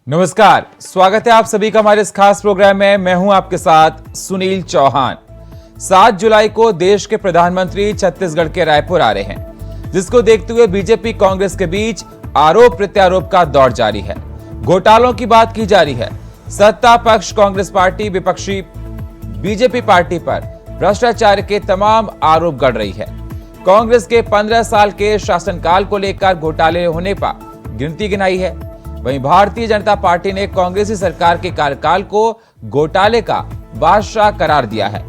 नमस्कार, स्वागत है आप सभी का हमारे इस खास प्रोग्राम में। मैं हूं आपके साथ सुनील चौहान। 7 जुलाई को देश के प्रधानमंत्री छत्तीसगढ़ के रायपुर आ रहे हैं, जिसको देखते हुए बीजेपी कांग्रेस के बीच आरोप प्रत्यारोप का दौर जारी है। घोटालों की बात की जा रही है। सत्ता पक्ष कांग्रेस पार्टी विपक्षी बीजेपी पार्टी पर भ्रष्टाचार के तमाम आरोप गढ़ रही है। कांग्रेस के 15 साल के शासनकाल को लेकर घोटाले होने पर गिनती गिनाई है। वहीं भारतीय जनता पार्टी ने कांग्रेसी सरकार के कार्यकाल को घोटाले का बादशाह करार दिया है।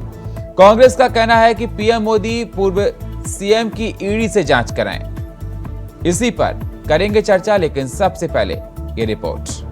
कांग्रेस का कहना है कि पीएम मोदी पूर्व सीएम की ईडी से जांच कराएं। इसी पर करेंगे चर्चा, लेकिन सबसे पहले ये रिपोर्ट।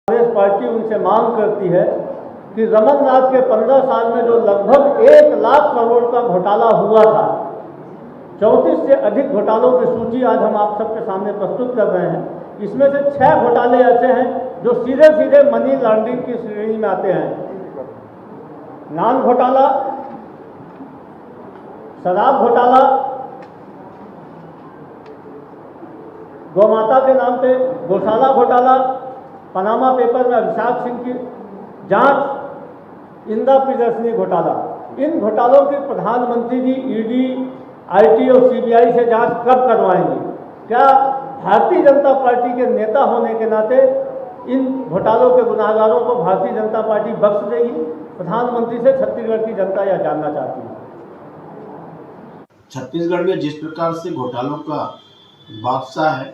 कांग्रेस पार्टी उनसे मांग करती है कि रमननाथ के 15 साल में जो लगभग 1 लाख करोड़ का घोटाला हुआ था, 34 से अधिक घोटालों की सूची आज हम आप सबके सामने प्रस्तुत कर रहे हैं। इसमें से 6 घोटाले ऐसे हैं जो सीधे सीधे मनी लॉन्ड्रिंग की श्रेणी में आते हैं। नान घोटाला, शराब घोटाला, गौमाता के नाम पे गौशाला घोटाला, पनामा पेपर में अभिषेक सिंह की जांच, इंदिरा प्रियदर्शनी घोटाला। इन घोटालों की प्रधानमंत्री जी ईडी, आईटी और सीबीआई से जांच कब करवाएंगे? क्या भारतीय जनता पार्टी के नेता होने के नाते इन घोटालों के गुनाहगारों को भारतीय जनता पार्टी बख्श देगी? प्रधानमंत्री से छत्तीसगढ़ की जनता यह जानना चाहती है। छत्तीसगढ़ में जिस प्रकार से घोटालों का बादशाह है,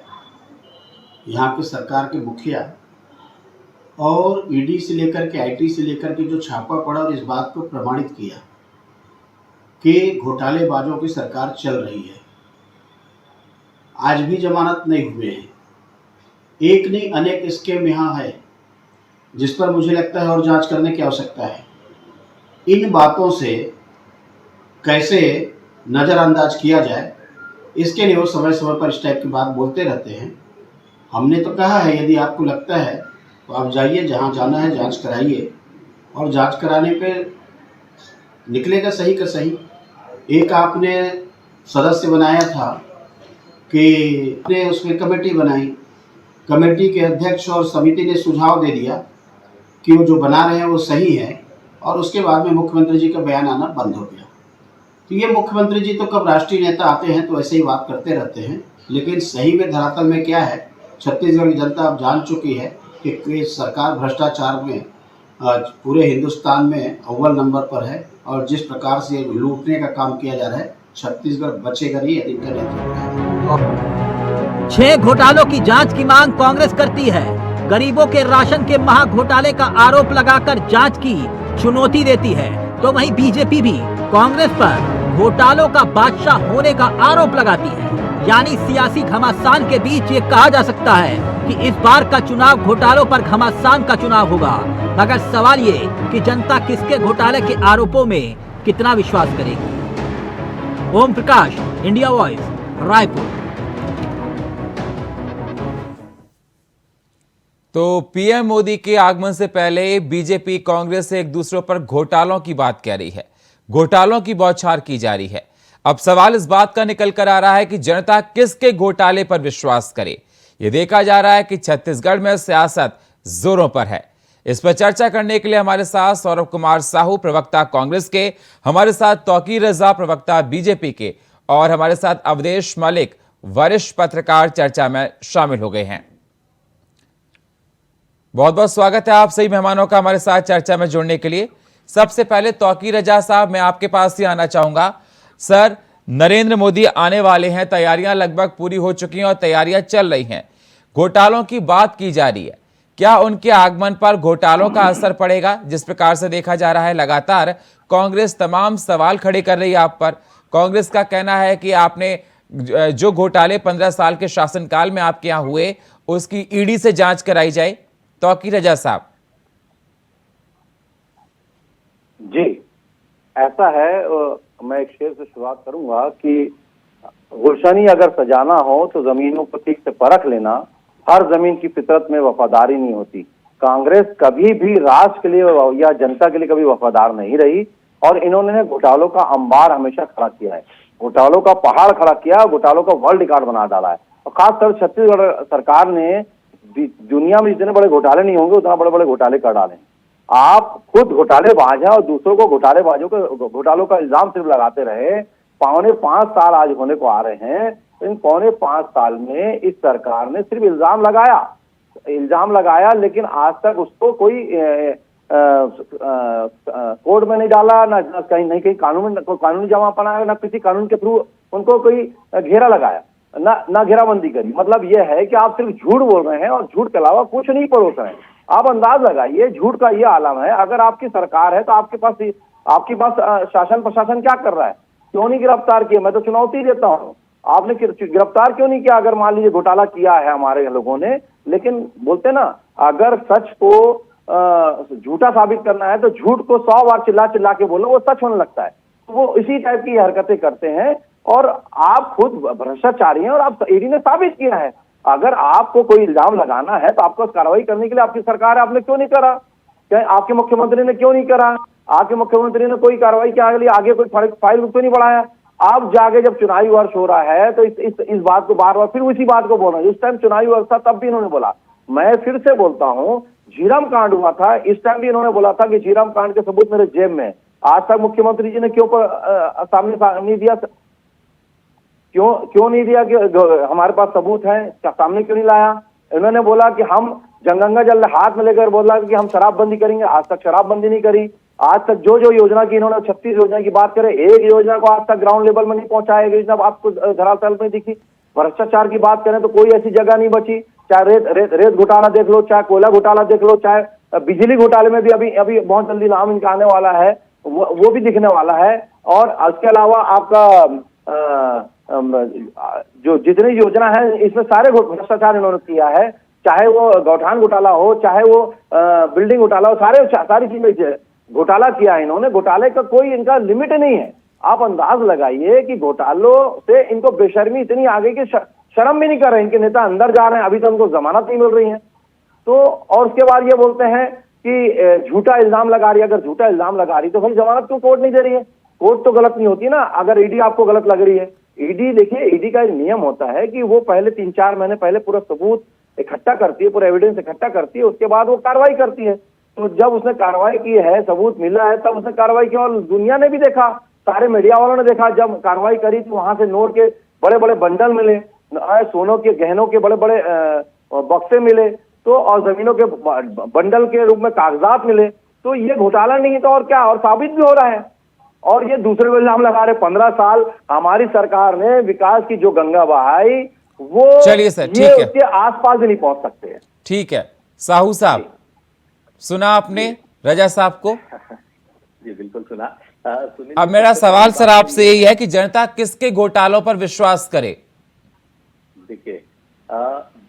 यहाँ की सरकार के मुखिया और ईडी से लेकर के आईटी से लेकर के जो छापा पड़ा और इस बात को प्रमाणित किया कि घोटालेबाजों की सरकार चल रही है। आज भी जमानत नहीं हुए हैं। एक नहीं अनेक स्कीम यहाँ है जिस पर मुझे लगता है और जांच करने की आवश्यकता है। इन बातों से कैसे नज़रअंदाज किया जाए, इसके लिए वो समय समय पर इस टाइप की बात बोलते रहते हैं। हमने तो कहा है, यदि आपको लगता है तो आप जाइए, जहाँ जाना है जांच कराइए, और जांच कराने पे निकलेगा सही का सही। एक आपने सदस्य बनाया था कि उसमें कमेटी बनाई, कमेटी के अध्यक्ष और समिति ने सुझाव दे दिया कि वो जो बना रहे हैं वो सही है, और उसके बाद में मुख्यमंत्री जी का बयान आना बंद हो गया। तो ये मुख्यमंत्री जी तो कब राष्ट्रीय नेता आते हैं तो ऐसे ही बात करते रहते हैं, लेकिन सही में धरातल में क्या है छत्तीसगढ़ की जनता अब जान चुकी है कि सरकार भ्रष्टाचार में पूरे हिंदुस्तान में अव्वल नंबर पर है, और जिस प्रकार से लूटने का काम किया जा रहा है, छत्तीसगढ़ बचेगा नहीं यदि इनका नेतृत्व है। 6 घोटालों की जांच की मांग कांग्रेस करती है। गरीबों के राशन के महा घोटाले का आरोप लगाकर जांच की चुनौती देती है, तो वहीं बीजेपी भी कांग्रेस पर घोटालों का बादशाह होने का आरोप लगाती है। यानी सियासी घमासान के बीच ये कहा जा सकता है कि इस बार का चुनाव घोटालों पर घमासान का चुनाव होगा। मगर सवाल ये कि जनता किसके घोटाले के आरोपों में कितना विश्वास करेगी। Om Prakash, India voice, Raipur. तो पीएम मोदी के आगमन से पहले बीजेपी कांग्रेस से एक दूसरे पर घोटालों की बात कह रही है, घोटालों की बौछार की जा रही है। अब सवाल इस बात का निकल कर आ रहा है कि जनता किसके घोटाले पर विश्वास करे। यह देखा जा रहा है कि छत्तीसगढ़ में सियासत जोरों पर है। इस पर चर्चा करने के लिए हमारे साथ सौरभ कुमार साहू, प्रवक्ता कांग्रेस के, हमारे साथ तौकीर रजा, प्रवक्ता बीजेपी के, और हमारे साथ अवधेश मलिक, वरिष्ठ पत्रकार, चर्चा में शामिल हो गए हैं। बहुत बहुत स्वागत है आप सभी मेहमानों का हमारे साथ चर्चा में जुड़ने के लिए। सबसे पहले तौकीर रजा साहब, मैं आपके पास ही आना चाहूंगा। सर, नरेंद्र मोदी आने वाले हैं, तैयारियां लगभग पूरी हो चुकी हैं और तैयारियां चल रही हैं, घोटालों की बात की जा रही है। क्या उनके आगमन पर घोटालों का असर पड़ेगा? जिस प्रकार से देखा जा रहा है, लगातार कांग्रेस तमाम सवाल खड़े कर रही है आप पर। कांग्रेस का कहना है कि आपने जो घोटाले 15 साल के शासनकाल में आपके यहां हुए, उसकी ईडी से जांच कराई जाए। तौकीर रजा साहब जी, ऐसा है। मैं एक शेर से शुरुआत करूंगा कि गुलशनी अगर सजाना हो तो जमीनों को ठीक से परख लेना। हर जमीन की फितरत में वफादारी नहीं होती। कांग्रेस कभी भी राष्ट्र के लिए या जनता के लिए कभी वफादार नहीं रही और इन्होंने घोटालों का अंबार हमेशा खड़ा किया है, घोटालों का पहाड़ खड़ा किया, घोटालों का वर्ल्ड रिकॉर्ड बना डाला है। और खासकर छत्तीसगढ़ सरकार ने दुनिया में जितने बड़े घोटाले नहीं होंगे उतना बड़े बड़े घोटाले कर डाले। आप खुद घोटालेबाज हैं और दूसरों को घोटालों का इल्जाम सिर्फ लगाते रहे। 4.25 साल आज होने को आ रहे हैं, तो इन 4.25 साल में इस सरकार ने सिर्फ इल्जाम लगाया, लेकिन आज तक उसको कोई कोर्ट में नहीं डाला, ना कहीं कानूनी जमा बनाया, ना किसी कानून के थ्रू उनको कोई घेरा लगाया, ना घेराबंदी करी। मतलब यह है कि आप सिर्फ झूठ बोल रहे हैं और झूठ के अलावा कुछ नहीं परोस रहे हैं। आप अंदाज लगाइए, झूठ का ये आलम है। अगर आपकी सरकार है तो आपके पास शासन प्रशासन क्या कर रहा है? क्यों नहीं गिरफ्तार किया? मैं तो चुनौती देता हूँ, आपने गिरफ्तार क्यों नहीं किया? अगर मान लीजिए घोटाला किया है हमारे लोगों ने, लेकिन बोलते ना, अगर सच को झूठा साबित करना है तो झूठ को 100 बार चिल्ला के बोलो, वो सच होने लगता है। तो वो इसी टाइप की हरकतें करते हैं और आप खुद भ्रष्टाचारी हैं और आप ईडी ने साबित किया है। अगर आपको कोई इल्जाम लगाना है तो आपको कार्रवाई करने के लिए आपकी सरकार है, आपने क्यों नहीं करा? क्या आपके मुख्यमंत्री ने क्यों नहीं करा? आपके मुख्यमंत्री ने कोई कार्रवाई के आगे कोई फाइल क्यों नहीं बढ़ाया? आप जाके जब चुनावी वर्ष हो रहा है तो इस बात को बार बार फिर उसी बात को बोल रहे हैं। इस टाइम चुनावी वर्ष था तब भी इन्होंने बोला, मैं फिर से बोलता हूं, झीरम कांड हुआ था, इस टाइम भी इन्होंने बोला था कि झीरम कांड के सबूत मेरे जेब में। आज तक मुख्यमंत्री जी ने क्यों सामने नहीं दिया? क्यों नहीं दिया? कि हमारे पास सबूत है, सामने क्यों नहीं लाया? इन्होंने बोला कि हम गंगा जल हाथ में लेकर बोला कि हम शराबबंदी करेंगे, आज तक शराबबंदी नहीं करी। आज तक जो योजना की इन्होंने 36 योजना की बात करे, एक योजना को आज तक ग्राउंड लेवल में नहीं पहुंचाया, योजना आपको धरातल में दिखी। भ्रष्टाचार की बात करें तो कोई ऐसी जगह नहीं बची, चाहे रेत घोटाला देख लो, चाहे कोयला घोटाला देख लो, चाहे बिजली घोटाले में भी अभी बहुत जल्दी नाम इनका आने वाला है, वो भी दिखने वाला है। और उसके अलावा आपका जो जितनी योजना है इसमें सारे भ्रष्टाचार इन्होंने किया है, चाहे वो गौठान घोटाला हो, चाहे वो बिल्डिंग घोटाला हो, सारी चीजें घोटाला किया है इन्होंने। घोटाले का कोई इनका लिमिट नहीं है। आप अंदाज लगाइए कि घोटालों से इनको बेशर्मी इतनी आ गई कि शर्म भी नहीं कर रहे। इनके नेता अंदर जा रहे हैं, अभी तो उनको जमानत नहीं मिल रही है। तो और उसके बाद ये बोलते हैं कि झूठा इल्जाम लगा रही है। अगर झूठा इल्जाम लगा रही तो भाई जमानत क्यों कोर्ट नहीं दे रही है? कोर्ट तो गलत नहीं होती ना, अगर ईडी आपको गलत लग रही है। ईडी, देखिए, ईडी का एक नियम होता है कि वो पहले 3-4 महीने पहले पूरा सबूत इकट्ठा करती है, पूरा एविडेंस इकट्ठा करती है, उसके बाद वो कार्रवाई करती है। तो जब उसने कार्रवाई की है, सबूत मिला है, तब उसने कार्रवाई की। और दुनिया ने भी देखा, सारे मीडिया वालों ने देखा, जब कार्रवाई करी तो वहां से नोट के बड़े बड़े बंडल मिले, सोनों के गहनों के बड़े बड़े बक्से मिले, तो और जमीनों के बंडल के रूप में कागजात मिले। तो ये घोटाला नहीं है तो और क्या? और साबित भी हो रहा है। और ये दूसरे को इल्जाम लगा रहे। 15 साल हमारी सरकार ने विकास की जो गंगा बहाई, वो चलिए सर, ठीक है, उसके आसपास भी नहीं पहुंच सकते हैं। ठीक है। साहू साहब, सुना आपने रजा साहब को? जी बिल्कुल सुना। अब मेरा सवाल सर आपसे यही है कि जनता किसके घोटालों पर विश्वास करे? देखिए,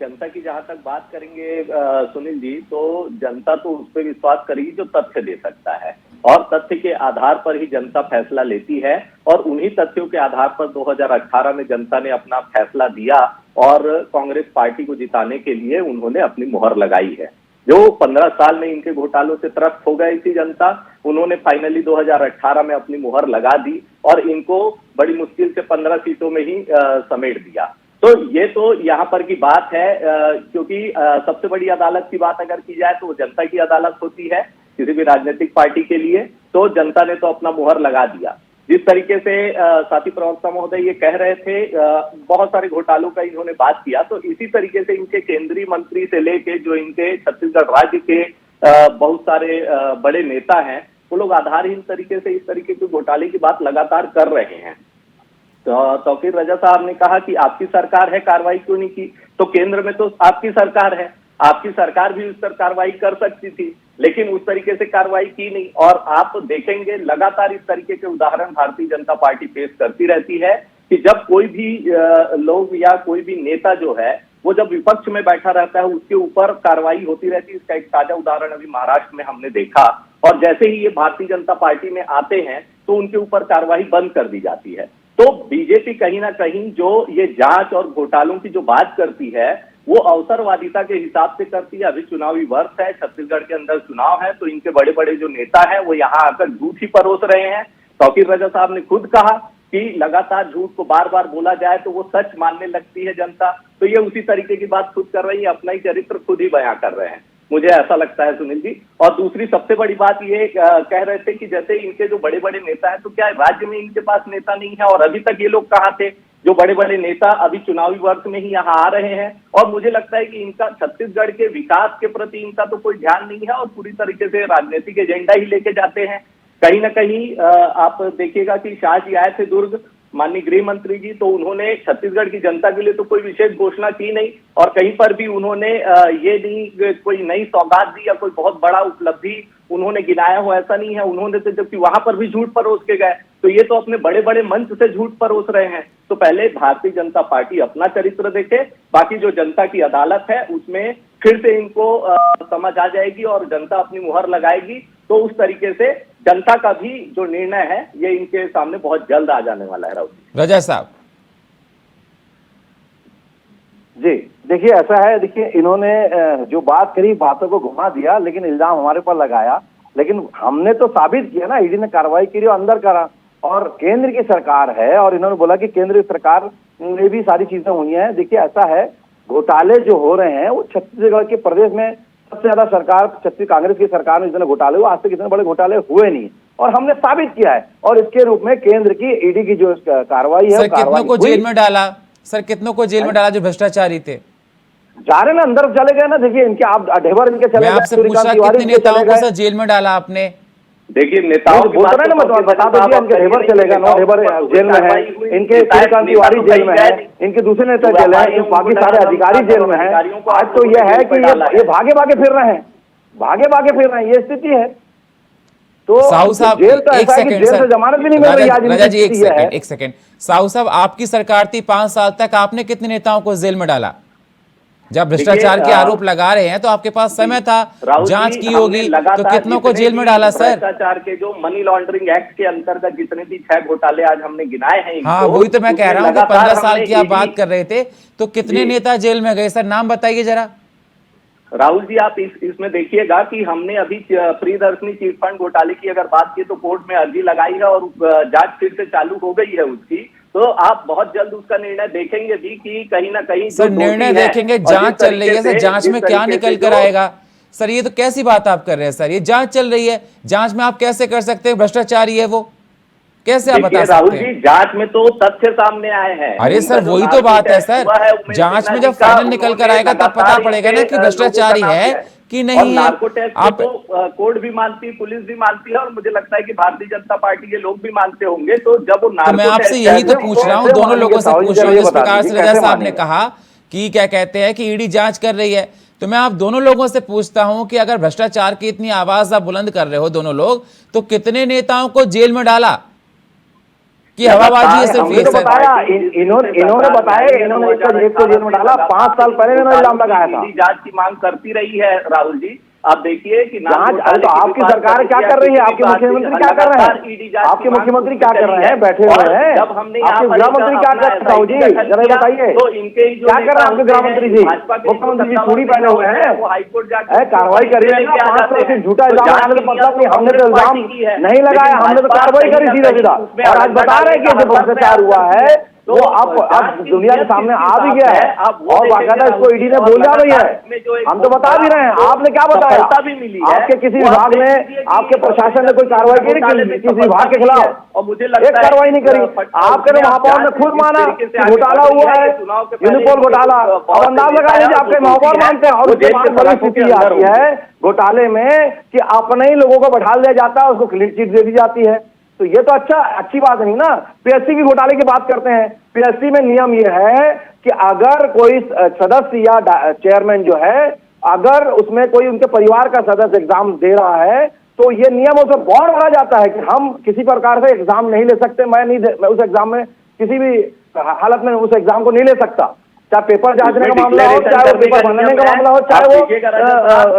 जनता की जहां तक बात करेंगे सुनील जी, तो जनता तो उस पर विश्वास करेगी जो तथ्य दे सकता है, और तथ्य के आधार पर ही जनता फैसला लेती है। और उन्हीं तथ्यों के आधार पर 2018 में जनता ने अपना फैसला दिया और कांग्रेस पार्टी को जिताने के लिए उन्होंने अपनी मुहर लगाई है। जो 15 साल में इनके घोटालों से त्रस्त हो गई थी जनता, उन्होंने फाइनली 2018 में अपनी मुहर लगा दी और इनको बड़ी मुश्किल से 15 सीटों में ही समेट दिया। तो ये तो यहाँ पर की बात है, क्योंकि सबसे बड़ी अदालत की बात अगर की जाए तो वो जनता की अदालत होती है किसी भी राजनीतिक पार्टी के लिए। तो जनता ने तो अपना मुहर लगा दिया। जिस तरीके से साथी प्रवक्ता महोदय ये कह रहे थे, बहुत सारे घोटालों का इन्होंने बात किया, तो इसी तरीके से इनके केंद्रीय मंत्री से लेके जो इनके छत्तीसगढ़ राज्य के बहुत सारे बड़े नेता हैं, वो लोग आधारहीन तरीके से इस तरीके के घोटाले की बात लगातार कर रहे हैं। तो तौकीर रजा साहब ने कहा कि आपकी सरकार है, कार्रवाई क्यों नहीं की? तो केंद्र में तो आपकी सरकार है, आपकी सरकार भी उस पर कार्रवाई कर सकती थी, लेकिन उस तरीके से कार्रवाई की नहीं। और आप देखेंगे लगातार इस तरीके के उदाहरण भारतीय जनता पार्टी पेश करती रहती है कि जब कोई भी लोग या कोई भी नेता जो है वो जब विपक्ष में बैठा रहता है उसके ऊपर कार्रवाई होती रहती है। इसका एक ताजा उदाहरण अभी महाराष्ट्र में हमने देखा, और जैसे ही ये भारतीय जनता पार्टी में आते हैं तो उनके ऊपर कार्रवाई बंद कर दी जाती है। तो बीजेपी कहीं ना कहीं जो ये जांच और घोटालों की जो बात करती है वो अवसरवादिता के हिसाब से करती है। अभी चुनावी वर्ष है, छत्तीसगढ़ के अंदर चुनाव है, तो इनके बड़े बड़े जो नेता हैं वो यहाँ आकर झूठ ही परोस रहे हैं। तौकीर रजा साहब ने खुद कहा कि लगातार झूठ को बार बार बोला जाए तो वो सच मानने लगती है जनता। तो ये उसी तरीके की बात खुद कर रही है, अपना ही चरित्र खुद ही बयां कर रहे हैं, मुझे ऐसा लगता है सुनील जी। और दूसरी सबसे बड़ी बात ये कह रहे थे कि जैसे इनके जो बड़े बड़े नेता हैं, तो क्या राज्य में इनके पास नेता नहीं है? और अभी तक ये लोग कहाँ थे? जो बड़े बड़े नेता अभी चुनावी वर्ष में ही यहाँ आ रहे हैं। और मुझे लगता है कि इनका छत्तीसगढ़ के विकास के प्रति इनका तो कोई ध्यान नहीं है और पूरी तरीके से राजनीतिक एजेंडा ही लेके जाते हैं। कहीं ना कहीं आप देखिएगा कि शाह जी आए थे दुर्ग, माननीय गृह मंत्री जी, तो उन्होंने छत्तीसगढ़ की जनता के लिए तो कोई विशेष घोषणा की नहीं, और कहीं पर भी उन्होंने ये नहीं कोई नई सौगात दी या कोई बहुत बड़ा उपलब्धि उन्होंने गिनाया हो, ऐसा नहीं है। उन्होंने तो जबकि वहां पर भी झूठ परोस के गए, तो ये तो अपने बड़े बड़े मंच से झूठ परोस रहे हैं। तो पहले भारतीय जनता पार्टी अपना चरित्र देखे, बाकी जो जनता की अदालत है उसमें फिर से इनको समझ आ जाएगी और जनता अपनी मुहर लगाएगी। तो उस तरीके से जनता का भी जो निर्णय है ये इनके सामने बहुत जल्द आ जाने वाला है। राउत रजा साहब जी, देखिए ऐसा है, देखिए इन्होंने जो बात करी बातों को घुमा दिया, लेकिन इल्जाम हमारे पर लगाया, लेकिन हमने तो साबित किया ना, ईडी ने कार्रवाई की और अंदर करा, और केंद्र की सरकार है और इन्होंने बोला कि केंद्र की सरकार में भी सारी चीजें हुई हैं। देखिए ऐसा है, घोटाले जो हो रहे हैं वो छत्तीसगढ़ के प्रदेश में सबसे ज्यादा सरकार छत्तीस कांग्रेस की सरकार में जितने घोटाले हुए, आज तक इतने बड़े घोटाले हुए नहीं, और हमने साबित किया है। और इसके रूप में केंद्र की ईडी की जो कार्रवाई है, कितनों को जेल में डाला सर, कितनों को जेल में डाला जो भ्रष्टाचारी थे? जा रहे ना, अंदर चले गए ना। देखिए इनके आप ढेबर इनके चले गए। मैं आपसे पूछा कितने नेताओं को सर जेल में डाला आपने? देखिए नेताओं की बात ना, मतलब बता दीजिए, इनके ढेबर चले गए, 9 ढेबर जेल में है, इनके सूर्यकांत तिवारी जेल में है, इनके दूसरे नेता जेल है, बाकी सारे अधिकारी जेल में है। आज तो यह है कि ये भागे भागे फिर रहे हैं, भागे भागे फिर रहे हैं, ये स्थिति है। तो साहू साहब जेल तो एक ऐसा है कि सेकंड जेल से जमानत भी नहीं मिल रही आज। राजा जी एक सेकंड साहू साहब, आपकी सरकार थी 5 साल तक, आपने कितने नेताओं को जेल में डाला? जब भ्रष्टाचार के आरोप लगा रहे हैं तो आपके पास समय था, जांच की होगी, तो कितनों को जेल में डाला सर? भ्रष्टाचार के जो मनी लॉन्ड्रिंग एक्ट के अंतर्गत जितने भी 6 घोटाले आज हमने गिनाए हैं, हाँ वही तो मैं कह रहा हूँ कि 15 साल की आप बात कर रहे थे, तो कितने नेता जेल में गए सर? नाम बताइए जरा। राहुल जी, आप इसमें देखिएगा कि हमने अभी प्रियदर्शनी चिट फंड घोटाले की अगर बात की तो कोर्ट में अर्जी लगाई है और जांच फिर से चालू हो गई है उसकी। तो आप बहुत जल्द उसका निर्णय देखेंगे भी कि कहीं ना कहीं सर निर्णय देखेंगे, जांच चल रही है सर, जांच में क्या निकल कर आएगा सर? ये तो कैसी बात आप कर रहे हैं सर? ये जांच चल रही है, जांच में आप कैसे कर सकते हैं भ्रष्टाचारी है वो? कैसे आप बता सकते हैं? जांच में तो तथ्य सामने आए हैं। अरे सर वही तो बात है सर, जांच में जब फाइनल निकल कर आएगा तब पता पड़ेगा ना कि भ्रष्टाचारी है कि नहीं है। आप कोर्ट भी मानती है, पुलिस भी मानती है, और मुझे लगता है कि भारतीय जनता पार्टी के लोग भी मानते होंगे। तो जब वो तो मैं आपसे यही तो पूछ रहा हूँ, दोनों लोगों से पूछ रहा हूँ। जिस प्रकार से रजा साहब ने कहा कि क्या कहते हैं कि ईडी जांच कर रही है, तो मैं आप दोनों लोगों से पूछता हूं कि अगर भ्रष्टाचार की इतनी आवाज आप बुलंद कर रहे हो दोनों लोग, तो कितने नेताओं को जेल में डाला? कि हवाबाजी है सिर्फ? तो बताया इन्होंने बताया, इन्होंने एक को जेल में डाला। 5 साल पहले इन्होंने इल्जाम लगाया था। जांच की मांग करती रही है राहुल जी, आप देखिए कि जांच, अरे तो आपकी सरकार क्या कर रही है, आपके मुख्यमंत्री क्या कर रहे हैं, आपके मुख्यमंत्री क्या कर रहे हैं, बैठे हुए हैं, जब हमने आपके गृह मंत्री क्या कर रहे हैं जी, जरा बताइए तो इनके ही जो क्या कर रहे हैं आपके गृह मंत्री जी, मुख्यमंत्री जी चूड़ी पहने हुए हैं, वो हाईकोर्ट जाकर कार्रवाई करिए ना, 500 झूठा इल्जाम लगाने का मतलब नहीं, हमने तो इल्जाम नहीं लगाया, हमने तो कार्रवाई करी सीधा सीधा, और आज बता रहे हैं कि जब भ्रष्टाचार हुआ है वो अब दुनिया के सामने आ भी गया है, और बाकायदा इसको ईडी ने बोल जा रही है, हम तो बता भी रहे हैं, आपने क्या बताया, आपके किसी विभाग ने, आपके प्रशासन ने कोई कार्रवाई की किसी विभाग के खिलाफ, और मुझे एक कार्रवाई नहीं करी, आपके तो महापौर ने खुद माना कि घोटाला हुआ है, यूनिपोल घोटाला, अब अंदाज लगा लीजिए आपके महापौर मानते हैं, और उसके बाद बड़ी स्थिति आती है घोटाले में कि अपने ही लोगों को बैठा दिया जाता है, उसको क्लीन चिट दे दी जाती है, तो ये तो अच्छी बात नहीं ना। पीएससी की घोटाले की बात करते हैं, पीएससी में नियम ये है कि अगर कोई सदस्य या चेयरमैन जो है, अगर उसमें कोई उनके परिवार का सदस्य एग्जाम दे रहा है तो ये नियम उसमें बॉन्ड भरा जाता है कि हम किसी प्रकार से एग्जाम नहीं ले सकते, मैं उस एग्जाम में किसी भी हालत में उस एग्जाम को नहीं ले सकता, चाहे पेपर जांचने का मामला हो, चाहे वो पेपर भरने का मामला हो, चाहे वो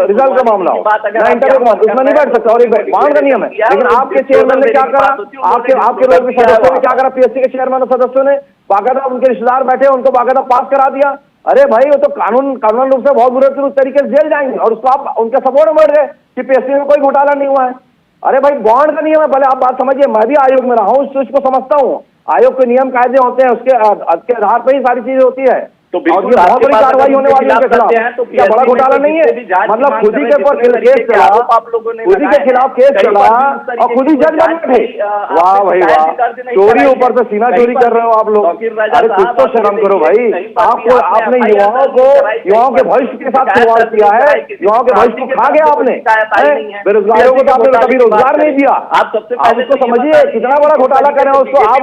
रिजल्ट का मामला हो, या इंटरव्यू का मामला, उसमें नहीं बैठ सकता, और एक बाउंड का नियम है। लेकिन आपके चेयरमैन ने क्या करा, आपके लोग सदस्यों ने क्या करा, पीएससी के चेयरमैन और सदस्यों ने बाकायदा उनके रिश्तेदार बैठे, उनको बाकायदा पास करा दिया। अरे भाई वो तो कानून रूप से बहुत बुरे तरीके से जेल जाएंगे, और उसको आप उनके सपोर्ट में बैठ गए कि पीएससी में कोई घोटाला नहीं हुआ है। अरे भाई बॉन्ड का नियम है, भले आप बात समझिए, मैं भी आयोग में रहा हूँ, उसको समझता हूँ, आयोग के नियम कायदे होते हैं, उसके आधार पर ही सारी चीजें होती है, तो और ये बहुत बड़ी कार्रवाई होने वाली है उनके खिलाफ, क्या बड़ा घोटाला नहीं है, मतलब खुद ही के ऊपर केस चला, खुद ही के खिलाफ केस चला और खुद ही जज बन गए। वाह भाई वाह, चोरी ऊपर से सीना चोरी कर रहे हो आप लोग, अरे कुछ तो शर्म करो भाई, आपने युवाओं के भविष्य के साथ खिलवाड़ किया है, युवाओं के भविष्य को खा गया आपने, बेरोजगारों को तो आपने कभी रोजगार नहीं दिया, आप उसको समझिए कितना बड़ा घोटाला कर रहे हैं, उसको आप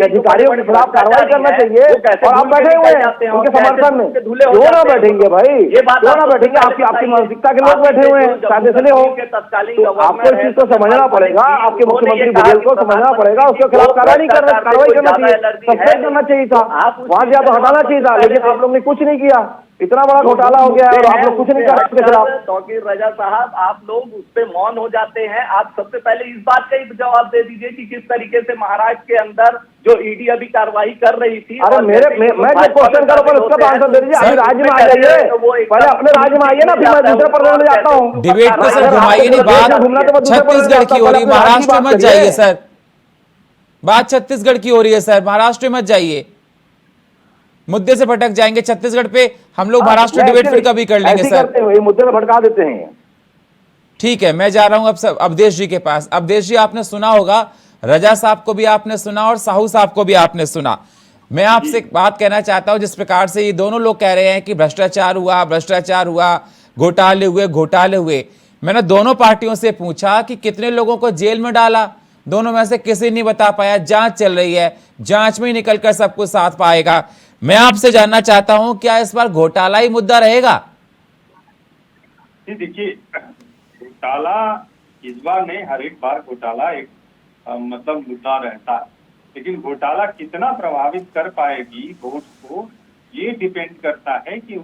अधिकारियों के खिलाफ कार्रवाई करना चाहिए, और आप बैठे हुए हैं उनके समर्थन में, क्यों ना बैठेंगे भाई, क्यों ना बैठेंगे, आपकी मानसिकता के लोग बैठे हुए हैं, शायद इसलिए हो, तो आपको इस चीज को समझना पड़ेगा, आपके मुख्यमंत्री बघेल को समझना पड़ेगा, उसके खिलाफ कार्रवाई करना चाहिए, सस्पेंड करना चाहिए था, वहां से तो हटाना चाहिए था, लेकिन आप लोग ने कुछ नहीं किया, इतना बड़ा घोटाला हो गया है और आप लोग कुछ नहीं कर रहे उसके खिलाफ। तौकीर रजा साहब, आप लोग उस पे मौन हो जाते हैं, आप सबसे पहले इस बात का ही जवाब दे दीजिए कि किस तरीके से महाराष्ट्र के अंदर जो ईडी अभी कार्रवाई कर रही थी, अरे मैं जो क्वेश्चन करूँ पर उसका आंसर दे दीजिए, अभी राज्य में आ जाइए, पहले अपने राज्य में आइए ना, फिर मैं दूसरे प्रदेश में जाता हूँ। डिबेट को सर घुमाइए नहीं, बात छत्तीसगढ़ की हो रही, महाराष्ट्र में मत जाइए सर, बात छत्तीसगढ़ की हो रही है सर, महाराष्ट्र में मत जाइए, मुद्दे से भटक जाएंगे। छत्तीसगढ़ पे हम लोग महाराष्ट्र डिबेट फिर कभी कर लेंगे सर, मुद्दे में भटका देते हैं। ठीक है, मैं जा रहा हूं अब सब अवधेश जी के पास। अवधेश जी, आपने सुना होगा, रजा साहब को भी आपने सुना और साहू साहब को भी आपने सुना। मैं आपसे एक बात कहना चाहता हूं, जिस प्रकार से ये दोनों लोग कह रहे हैं कि भ्रष्टाचार हुआ, घोटाले हुए, मैंने दोनों पार्टियों से पूछा कि कितने लोगों को जेल में डाला, दोनों में से किसी नहीं बता पाया। जांच चल रही है, जांच में ही निकलकर सब कुछ साथ पाएगा। मैं आपसे जानना चाहता हूं, क्या इस बार घोटाला ही मुद्दा रहेगा? जी देखिए, घोटाला इस बार नहीं, हर एक बार घोटाला एक मतलब मुद्दा रहता है, लेकिन घोटाला कितना प्रभावित कर पाएगी वोट को, ये डिपेंड करता है कि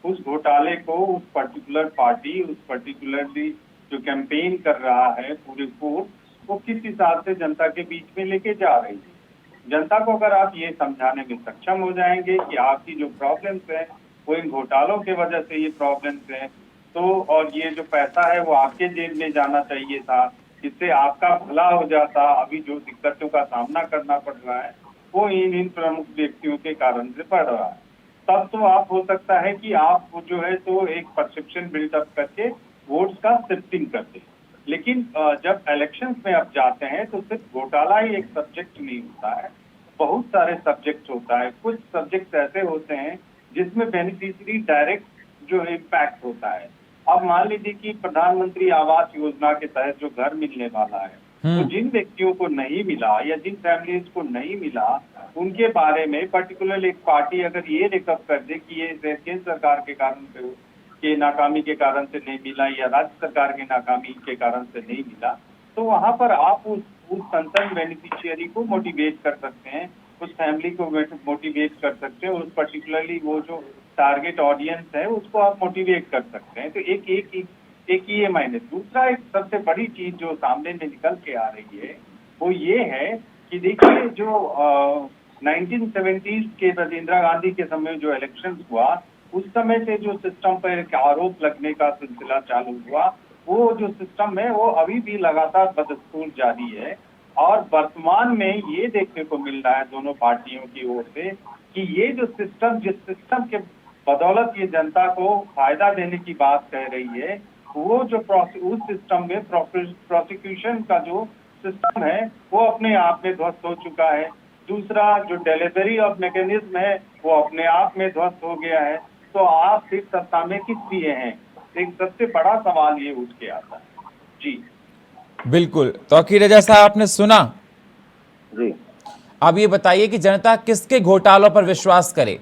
उस घोटाले को उस पर्टिकुलर पार्टी, उस पर्टिकुलरली जो कैंपेन कर रहा है पूरे वोट, वो किस हिसाब से जनता के बीच में लेके जा रही है। जनता को अगर आप ये समझाने में सक्षम हो जाएंगे कि आपकी जो प्रॉब्लम्स है वो इन घोटालों के वजह से ये प्रॉब्लम्स है, तो और ये जो पैसा है वो आपके जेब में जाना चाहिए था, इससे आपका भला हो जाता, अभी जो दिक्कतों का सामना करना पड़ रहा है वो इन प्रमुख व्यक्तियों के कारण से पड़ रहा है, तब तो आप हो सकता है कि आप जो है तो एक परसेप्शन बिल्डअप करके वोट्स का शिफ्टिंग करते। लेकिन जब इलेक्शंस में अब जाते हैं तो सिर्फ घोटाला ही एक सब्जेक्ट नहीं होता है, बहुत सारे सब्जेक्ट होता है। कुछ सब्जेक्ट ऐसे होते हैं जिसमें बेनिफिशियरी डायरेक्ट जो इम्पैक्ट होता है। अब मान लीजिए कि प्रधानमंत्री आवास योजना के तहत जो घर मिलने वाला है, तो जिन व्यक्तियों को नहीं मिला या जिन फैमिलीज को नहीं मिला, उनके बारे में पर्टिकुलर एक पार्टी अगर ये रिकव कर दे कि ये केंद्र सरकार के कारण के नाकामी के कारण से नहीं मिला या राज्य सरकार के नाकामी के कारण से नहीं मिला, तो वहां पर आप उस कंसर्न बेनिफिशियरी को मोटिवेट कर सकते हैं, उस फैमिली को मोटिवेट कर सकते हैं, उस पर्टिकुलरली वो जो टारगेट ऑडियंस है उसको आप मोटिवेट कर सकते हैं। तो एक एक ये मायने। दूसरा एक सबसे बड़ी चीज जो सामने में निकल के आ रही है वो ये है कि देखिए जो 1970s के इंदिरा गांधी के समय जो इलेक्शन हुआ उस समय से जो सिस्टम पर एक आरोप लगने का सिलसिला चालू हुआ, वो जो सिस्टम है वो अभी भी लगातार बदस्तूर जारी है। और वर्तमान में ये देखने को मिल रहा है दोनों पार्टियों की ओर से कि ये जो सिस्टम, जिस सिस्टम के बदौलत ये जनता को फायदा देने की बात कह रही है, वो जो उस सिस्टम में प्रोसिक्यूशन का जो सिस्टम है वो अपने आप में ध्वस्त हो चुका है। दूसरा जो डिलीवरी ऑफ मैकेनिज्म है वो अपने आप में ध्वस्त हो गया है। तो आप फिर सत्ता में किस लिए हैं, एक सबसे बड़ा सवाल ये उठ के आता है। जी बिल्कुल। तौकीर रजा साहब, आपने सुना जी। अब ये बताइए कि जनता किसके घोटालों पर विश्वास करे?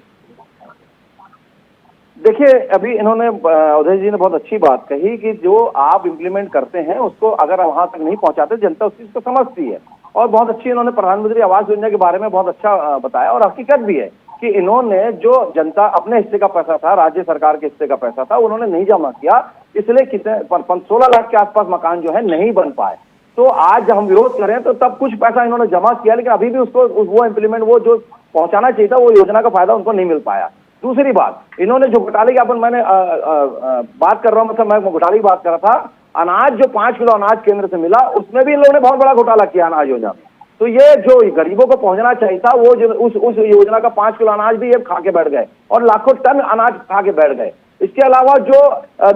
देखिए, अभी इन्होंने उदय जी ने बहुत अच्छी बात कही कि जो आप इम्प्लीमेंट करते हैं उसको अगर वहां तक नहीं पहुंचाते, जनता उस चीज को समझती है। और बहुत अच्छी इन्होंने प्रधानमंत्री आवास योजना के बारे में बहुत अच्छा बताया। और हकीकत भी है कि इन्होंने जो जनता अपने हिस्से का पैसा था, राज्य सरकार के हिस्से का पैसा था, उन्होंने नहीं जमा किया, इसलिए कितने 16 लाख के आसपास मकान जो है नहीं बन पाए। तो आज जब हम विरोध करें तो तब कुछ पैसा इन्होंने जमा किया, लेकिन अभी भी उसको वो इम्प्लीमेंट, वो जो पहुंचाना चाहिए था वो योजना का फायदा उनको नहीं मिल पाया। दूसरी बात, इन्होंने जो घोटाले की मैंने बात कर रहा हूं, मतलब मैं घोटाले की बात कर रहा था, अनाज जो 5 किलो अनाज केंद्र से मिला उसमें भी इन लोगों ने बहुत बड़ा घोटाला किया अनाज योजना में। तो ये जो गरीबों को पहुंचना चाहिए था वो जो उस योजना का 5 किलो अनाज भी ये खा के बैठ गए और लाखों टन अनाज खा के बैठ गए। इसके अलावा जो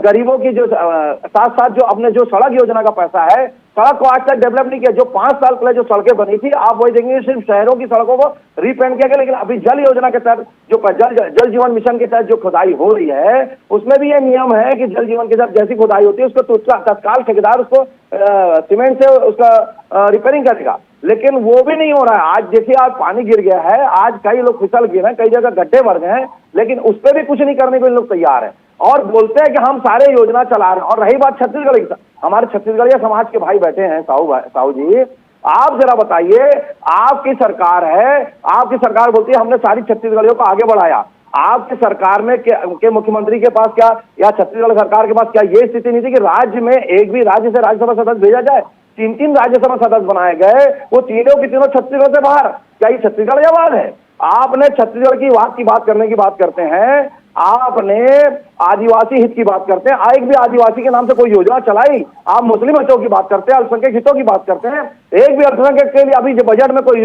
गरीबों की जो साथ साथ जो अपने जो सड़क योजना का पैसा है, सड़क को आज तक डेवलप नहीं किया। जो 5 साल पहले जो सड़कें बनी थी, आप वही देखेंगे सिर्फ शहरों की सड़कों को रीपेंट किया गया। लेकिन अभी जल योजना के तहत जो जल जीवन मिशन के तहत जो खुदाई हो रही है उसमें भी ये नियम है कि जल जीवन के तहत जैसी खुदाई होती है उसको तत्काल ठेकेदार उसको सीमेंट से उसका रिपेयरिंग करेगा, लेकिन वो भी नहीं हो रहा है। आज देखिए, आज पानी गिर गया है, आज कई लोग फिसल गए हैं, कई जगह गड्ढे भर गए हैं, लेकिन उस पर भी कुछ नहीं करने को इन लोग तैयार है और बोलते हैं कि हम सारे योजना चला रहे हैं। और रही बात छत्तीसगढ़ की, हमारे छत्तीसगढ़िया समाज के भाई बैठे हैं, साहू जी, आप जरा बताइए, आपकी सरकार है, आपकी सरकार बोलती है हमने सारी छत्तीसगढ़ियों को आगे बढ़ाया। आपकी सरकार में के मुख्यमंत्री के पास क्या, या छत्तीसगढ़ सरकार के पास क्या ये स्थिति नहीं थी कि राज्य में एक भी राज्य से राज्यसभा सदस्य भेजा जाए? 3 राज्यसभा सदस्य बनाए गए, वो तीनों की तीनों छत्तीसगढ़ से बाहर। क्या ये छत्तीसगढ़ या बात है? आपने छत्तीसगढ़ की बात करने की बात करते हैं, आपने आदिवासी हित की बात करते हैं, एक भी आदिवासी के नाम से कोई योजना चलाई? आप मुस्लिम हितों की बात करते हैं, अल्पसंख्यक हितों की बात करते हैं, एक भी अल्पसंख्यक के लिए अभी बजट में कोई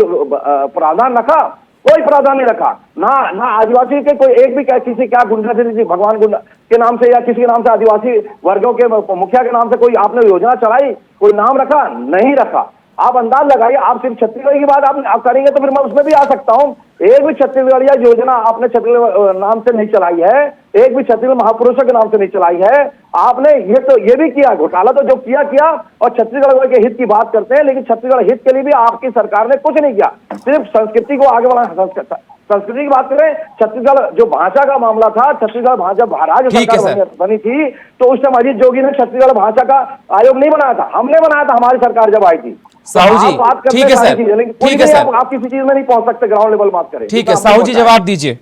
प्रावधान रखा? कोई प्रावधान नहीं रखा। ना आदिवासी के कोई एक भी किसी क्या गुंडा से, भगवान गुंडा के नाम से या किसी के नाम से आदिवासी वर्गों के मुखिया के नाम से कोई आपने योजना चलाई, कोई नाम रखा? नहीं रखा। आप अंदाज लगाइए, आप सिर्फ छत्तीसगढ़ की बात आप करेंगे तो फिर मैं उसमें भी आ सकता हूं। एक भी छत्तीसगढ़िया योजना आपने छत्तीसगढ़ नाम से नहीं चलाई है, एक भी छत्तीसगढ़ महापुरुषों के नाम से नहीं चलाई है आपने। ये भी किया घोटाला, तो जो किया और छत्तीसगढ़ के हित की बात करते हैं, लेकिन छत्तीसगढ़ हित के लिए भी आपकी सरकार ने कुछ नहीं किया, सिर्फ संस्कृति को आगे बढ़ाना। संस्कृति की बात करें, छत्तीसगढ़ जो भाषा का मामला था, छत्तीसगढ़ भाषा राज्य सरकार बनी थी तो उस समय अजीत जोगी ने छत्तीसगढ़ भाषा का आयोग नहीं बनाया था, हमने बनाया था, हमारी सरकार जब आई थी। साहू जी, ठीक है सर, ठीक है सर, आप किसी चीज में नहीं पहुंच सकते, ग्राउंड लेवल बात करें। ठीक है साहू जी, जवाब दीजिए।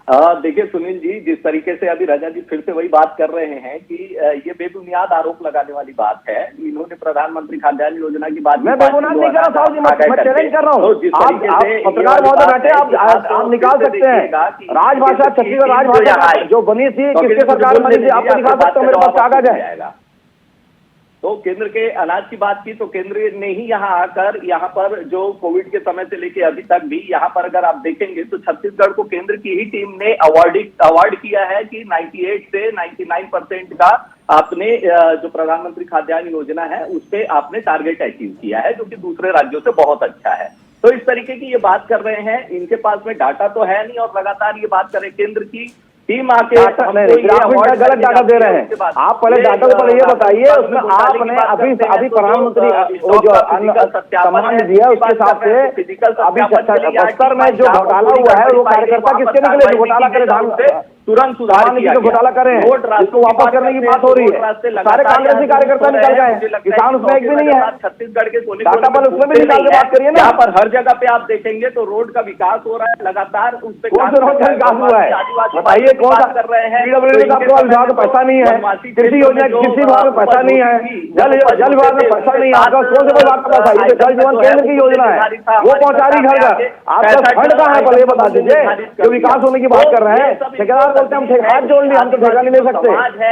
देखिए सुनील जी, जिस तरीके से अभी रजा जी फिर से वही बात कर रहे हैं कि ये बेबुनियाद आरोप लगाने वाली बात है। इन्होंने प्रधानमंत्री खाद्यान्न योजना की बात, मैं बेबुनियाद नहीं कर रहा साहू जी, मैं चैलेंज कर रहा हूँ। आप पत्रकार महोदय बैठे, आप निकाल सकते हैं राजभाषा, छत्तीसगढ़ राजभाषा जो बनी थी, किसके सरकार बनी थी, आपको दिखा सकते हो, मेरे पास कागज है। तो केंद्र के अनाज की बात की तो केंद्र ने ही यहाँ आकर यहाँ पर जो कोविड के समय से लेके अभी तक भी यहाँ पर अगर आप देखेंगे तो छत्तीसगढ़ को केंद्र की ही टीम ने अवार्ड किया है कि 98 से 99% का आपने जो प्रधानमंत्री खाद्यान्न योजना है उस पे आपने टारगेट अचीव किया है, जो कि दूसरे राज्यों से बहुत अच्छा है। तो इस तरीके की ये बात कर रहे हैं, इनके पास में डाटा तो है नहीं और लगातार ये बात करें केंद्र की टीम आके गलत डाटा दे रहे हैं। आप पहले डाटा को पहले ये बताइए, उसमें आपने अभी प्रधानमंत्री जो सम्मान दिया उसके हिसाब से अभी बस्तर में जो घोटाला हुआ है वो कार्यकर्ता किसके निकले जो घोटाला करे? तुरंत सुधार किया गया। घोटाला करें, इसको वापस करने की बात हो रही है। सारे कांग्रेसी कार्यकर्ता निकल गए, किसान उसमें एक भी नहीं है। छत्तीसगढ़ के टाटा पर उसमें भी निकाल के बात करिए ना। यहाँ पर हर जगह पे आप देखेंगे तो रोड का विकास हो रहा है लगातार, उस पे कौन से रोड का विकास हुआ है बताइए? कौन सा कर रहे हैं? PWD का विभाग में पैसा नहीं है, कृषि योजना कृषि विभाग में पैसा नहीं है, जल विभाग में पैसा नहीं है, आपका कौन से विभाग का पैसा? ये जल जीवन केंद्र की योजना है, वो पहुंचा रही घर घर। आपका फंड कहाँ है पहले बता दीजिए, जो विकास होने की बात कर रहे हैं। ठेकेदार बोलते हैं हम ठेकेदार जोड़ लिए, हम तो ठेका नहीं ले सकते,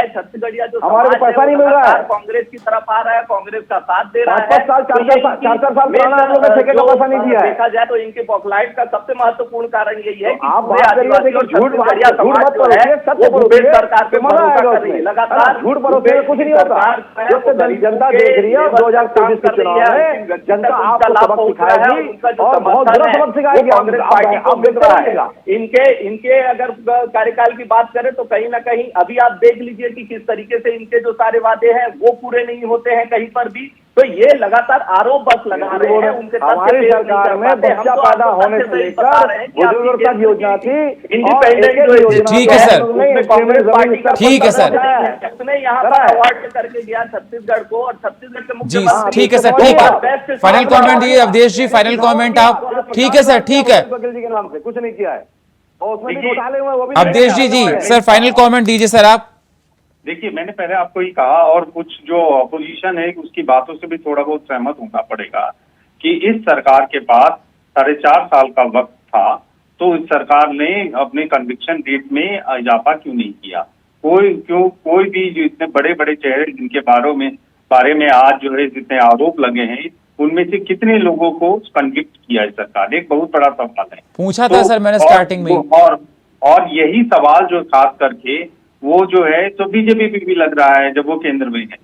छत्तीसगढ़िया जो हमारे को पैसा नहीं मिल रहा है। कांग्रेस की तरफ आ रहा है, कांग्रेस का साथ दे रहा है। 5 साल 4 साल पुराना हम लोग ने ठेके का पैसा नहीं दिया है। देखा जाए तो इनके बॉकलाइट का सबसे महत्वपूर्ण कारण यही है कि आप बात करिए, झूठ मत करो, सत्य बोलो, सरकार पे भरोसा कर रही है लगातार। झूठ भरोसे कुछ नहीं होता। जनता देख रही है 2024 के चुनाव में, जनता आपको सबक सिखाएगी और बहुत बुरा सबक सिखाएगी कांग्रेस पार्टी को मिल रहा है। इनके अगर कार्यकाल की बात करें तो कहीं ना कहीं अभी आप देख लीजिए कि किस तरीके से इनके जो सारे वादे हैं वो पूरे नहीं होते हैं कहीं पर भी। तो ये लगातार आरोप बस लगा रहे हैं। उनके हमारी सरकार में बच्चा पैदा होने से लेकर बुजुर्ग तक योजना थी, इंडिपेंडेंट। ठीक है सर, ठीक है सर, उसने यहाँ पर अवार्ड करके गया छत्तीसगढ़ को, और छत्तीसगढ़ के जी मुख्यमंत्री ठीक है सर, ठीक है। फाइनल कमेंट दिए अवधेश जी, फाइनल कमेंट आप। ठीक है सर, ठीक है जी के नाम से कुछ नहीं किया है और उसमें भी घोटाले हुए, वो भी अवधेश जी सर फाइनल कमेंट दीजिए सर आप। देखिए, मैंने पहले आपको ही कहा और कुछ जो अपोजिशन है उसकी बातों से भी थोड़ा बहुत सहमत होना पड़ेगा कि इस सरकार के पास 4.5 साल का वक्त था, तो इस सरकार ने अपने कन्विक्शन रेट में इजाफा क्यों नहीं किया? कोई भी जो इतने बड़े बड़े चेहरे जिनके बारे में आज जो है जितने आरोप लगे हैं, उनमें से कितने लोगों को कन्विक्ट किया है सरकार? एक बहुत बड़ा सवाल है। पूछा था सर मैंने स्टार्टिंग में, और यही सवाल जो खास करके वो जो है तो बीजेपी पे भी लग रहा है जब वो केंद्र में है,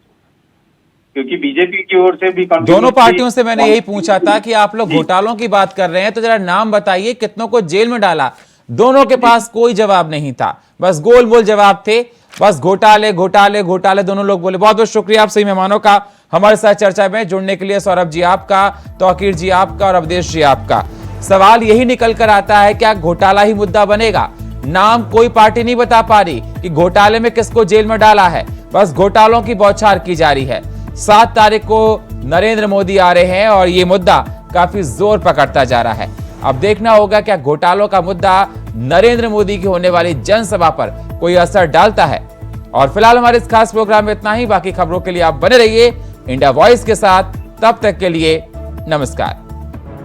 क्योंकि बीजेपी की ओर से भी दोनों पार्टियों से मैंने यही पूछा था कि आप लोग घोटालों की बात कर रहे हैं तो जरा नाम बताइए कितनों को जेल में डाला। दोनों के पास कोई जवाब नहीं था, बस गोल मोल जवाब थे, बस घोटाले घोटाले घोटाले दोनों लोग बोले। बहुत बहुत शुक्रिया आप सभी मेहमानों का हमारे साथ चर्चा में जुड़ने के लिए। सौरभ जी आपका, तौकीर जी आपका और अवधेश जी आपका। सवाल यही निकल कर आता है क्या घोटाला ही मुद्दा बनेगा? नाम कोई पार्टी नहीं बता पा रही कि घोटाले में किसको जेल में डाला है, बस घोटालों की बौछार की जा रही है। 7 तारीख को नरेंद्र मोदी आ रहे हैं और ये मुद्दा काफी जोर पकड़ता जा रहा है। अब देखना होगा क्या घोटालों का मुद्दा नरेंद्र मोदी की होने वाली जनसभा पर कोई असर डालता है। और फिलहाल हमारे इस खास प्रोग्राम में इतना ही। बाकी खबरों के लिए आप बने रहिए इंडिया वॉइस के साथ। तब तक के लिए नमस्कार।